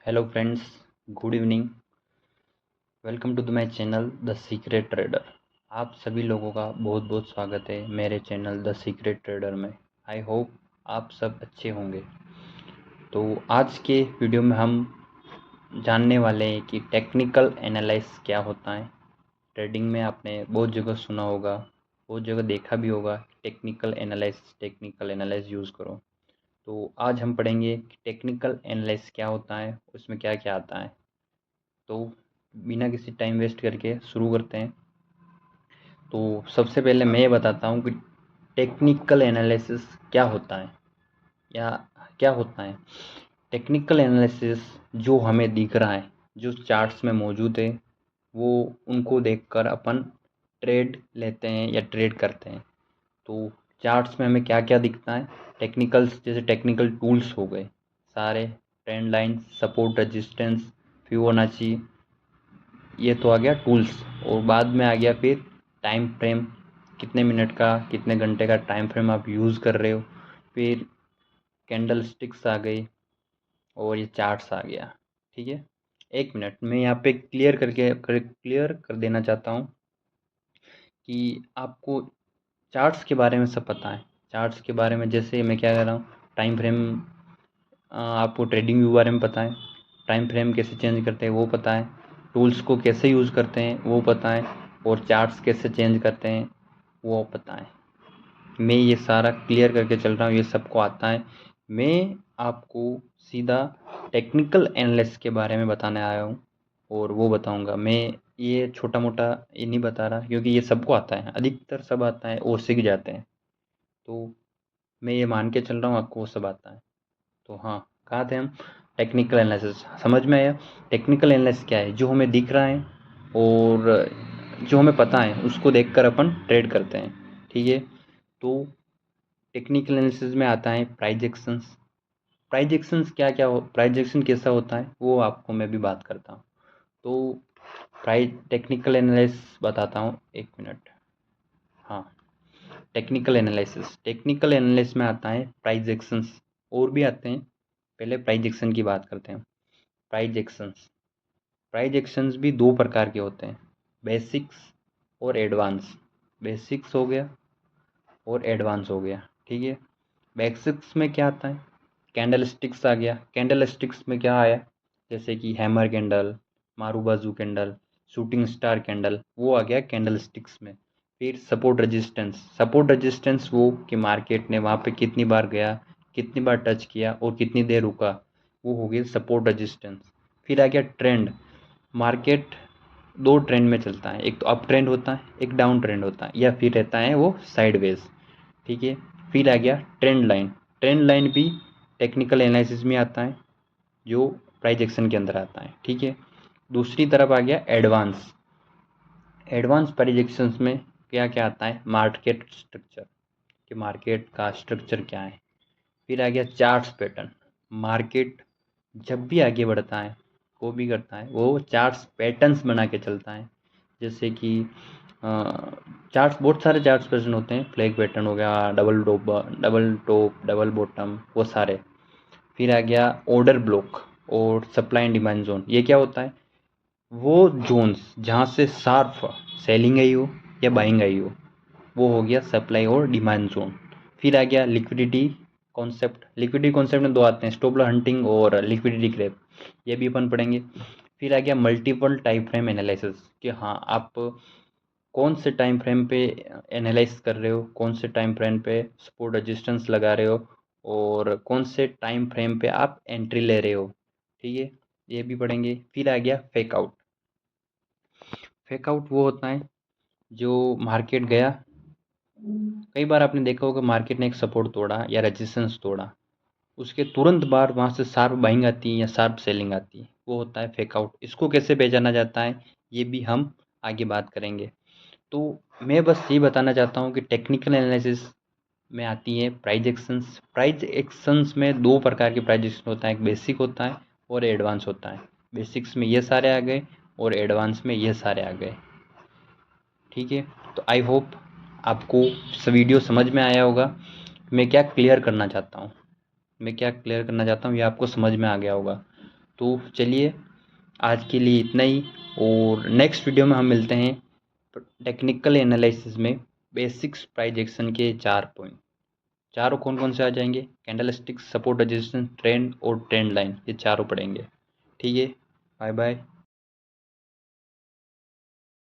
Hello friends, good evening. Welcome to my channel the secret trader. आप सभी लोगों का बहुत बहुत स्वागत है मेरे चैनल द सीक्रेट ट्रेडर में। आई होप आप सब अच्छे होंगे। तो आज के वीडियो में हम जानने वाले हैं कि टेक्निकल एनालिसिस क्या होता है। ट्रेडिंग में आपने बहुत जगह सुना होगा, बहुत जगह देखा भी होगा, टेक्निकल एनालिसिस यूज़ करो। तो आज हम पढ़ेंगे कि टेक्निकल एनालिसिस क्या होता है, उसमें क्या क्या आता है। तो बिना किसी टाइम वेस्ट करके शुरू करते हैं। तो सबसे पहले मैं ये बताता हूँ कि टेक्निकल एनालिसिस क्या होता है या क्या होता है। टेक्निकल एनालिसिस जो हमें दिख रहा है, जो चार्ट्स में मौजूद है, वो उनको देखकर अपन ट्रेड लेते हैं या ट्रेड करते हैं। तो चार्ट्स में हमें क्या क्या दिखता है, टेक्निकल्स जैसे टेक्निकल टूल्स हो गए सारे, trend line, support, resistance, Fibonacci, ये तो आ गया टूल्स। और बाद में आ गया फिर टाइम फ्रेम, कितने मिनट का कितने घंटे का टाइम फ्रेम आप यूज़ कर रहे हो। फिर कैंडल स्टिक्स आ गई और ये चार्ट्स आ गया। ठीक है, एक मिनट मैं यहाँ पे क्लियर कर देना चाहता हूँ कि आपको चार्ट्स के बारे में सब पता है। चार्ट्स के बारे में जैसे मैं क्या कर रहा हूँ, टाइम फ्रेम, आपको ट्रेडिंग व्यू बारे में पता है, टाइम फ्रेम कैसे चेंज करते हैं वो पता है, टूल्स को कैसे यूज़ करते हैं वो पता है, और चार्ट्स कैसे चेंज करते हैं वो पता है। मैं ये सारा क्लियर करके चल रहा हूँ, ये सबको आता है। मैं आपको सीधा टेक्निकल एनालिसिस के बारे में बताने आया हूँ और वो बताऊँगा। मैं ये छोटा मोटा ये नहीं बता रहा, क्योंकि ये सबको आता है, अधिकतर सब आता है और सीख जाते हैं। तो मैं ये मान के चल रहा हूँ आपको वो सब आता है। तो हाँ, कहाँ थे हम। टेक्निकल एनालिसिस समझ में आया। टेक्निकल एनालिसिस क्या है, जो हमें दिख रहा है और जो हमें पता है उसको देखकर अपन ट्रेड करते हैं। ठीक है, तो टेक्निकल एनालिसिस में आता है प्राइस एक्शंस। प्राइस एक्शंस क्या क्या हो, प्राइस एक्शन कैसा होता है वो आपको मैं भी बात करता हूँ। तो प्राइस टेक्निकल एनालिसिस बताता हूँ, एक मिनट। हाँ, टेक्निकल एनालिसिस में आता है प्राइस एक्शंस, और भी आते हैं। पहले प्राइस एक्शन की बात करते हैं। प्राइस एक्शंस भी दो प्रकार के होते हैं, बेसिक्स और एडवांस। बेसिक्स हो गया और एडवांस हो गया। ठीक है, बेसिक्स में क्या आता है, कैंडल स्टिक्स आ गया। कैंडल स्टिक्स में क्या आया, जैसे कि hammer candle, marubozu candle, shooting star candle, वो आ गया कैंडल स्टिक्स में। फिर सपोर्ट रेजिस्टेंस वो कि मार्केट ने वहाँ पे कितनी बार गया, कितनी बार टच किया और कितनी देर रुका, वो हो गया सपोर्ट रेजिस्टेंस। फिर आ गया ट्रेंड। मार्केट दो ट्रेंड में चलता है, एक तो अप ट्रेंड होता है, एक डाउन ट्रेंड होता है, या फिर रहता है वो साइडवेज। ठीक है, फिर आ गया ट्रेंड लाइन। ट्रेंड लाइन भी टेक्निकल एनालिसिस में आता है, जो प्राइस एक्शन के अंदर आता है। ठीक है, दूसरी तरफ आ गया एडवांस। एडवांस प्राइस एक्शंस में क्या क्या आता है, मार्केट स्ट्रक्चर, कि मार्केट का स्ट्रक्चर क्या है। फिर आ गया चार्ट्स पैटर्न। मार्केट जब भी आगे बढ़ता है, वो भी करता है, वो चार्ट्स पैटर्न्स बना के चलता है। जैसे कि चार्ट्स, बहुत सारे चार्ट्स पैटर्न होते हैं। फ्लैग पैटर्न हो गया, डबल टॉप, डबल बॉटम, वो सारे। फिर आ गया ऑर्डर ब्लॉक और सप्लाई एंड डिमांड जोन। ये क्या होता है, वो जोन्स जहाँ से शार्प सेलिंग आई हो या बाइंग आई हो हो गया सप्लाई और डिमांड जोन। फिर आ गया लिक्विडिटी कॉन्सेप्ट। लिक्विडिटी कॉन्सेप्ट में दो आते हैं, स्टॉप लॉस हंटिंग और लिक्विडिटी ग्रैब, ये भी अपन पढ़ेंगे। फिर आ गया मल्टीपल टाइम फ्रेम एनालिसिस, कि हाँ आप कौन से टाइम फ्रेम पे एनालाइज कर रहे हो, कौन से टाइम फ्रेम पे सपोर्ट रेजिस्टेंस लगा रहे हो, और कौन से टाइम फ्रेम पे आप एंट्री ले रहे हो। ठीक है, ये भी पढ़ेंगे। फिर आ गया फेकआउट। फेकआउट वो होता है जो मार्केट गया, कई बार आपने देखा होगा मार्केट ने एक सपोर्ट तोड़ा या रेजिस्टेंस तोड़ा, उसके तुरंत बाद वहाँ से शार्प बाइंग आती है या शार्प सेलिंग आती है, वो होता है फेकआउट। इसको कैसे पहचाना जाता है ये भी हम आगे बात करेंगे। तो मैं बस ये बताना चाहता हूँ कि टेक्निकल एनालिसिस में आती है प्राइस एक्शंस। प्राइस एक्शंस में दो प्रकार के प्राइस एक्शन होता है, एक बेसिक होता है और एडवांस होता है। बेसिक्स में ये सारे आ गए और एडवांस में ये सारे आ गए। ठीक है, तो आई होप आपको वीडियो समझ में आया होगा। मैं क्या क्लियर करना चाहता हूँ ये आपको समझ में आ गया होगा। तो चलिए आज के लिए इतना ही, और नेक्स्ट वीडियो में हम मिलते हैं टेक्निकल एनालिसिस में बेसिक्स प्राइस एक्शन के 4 पॉइंट। चारों कौन कौन से आ जाएंगे? Candle stick, support, resistance, trend और ट्रेंड लाइन, ये चारों पढ़ेंगे। ठीक है, बाय बाय।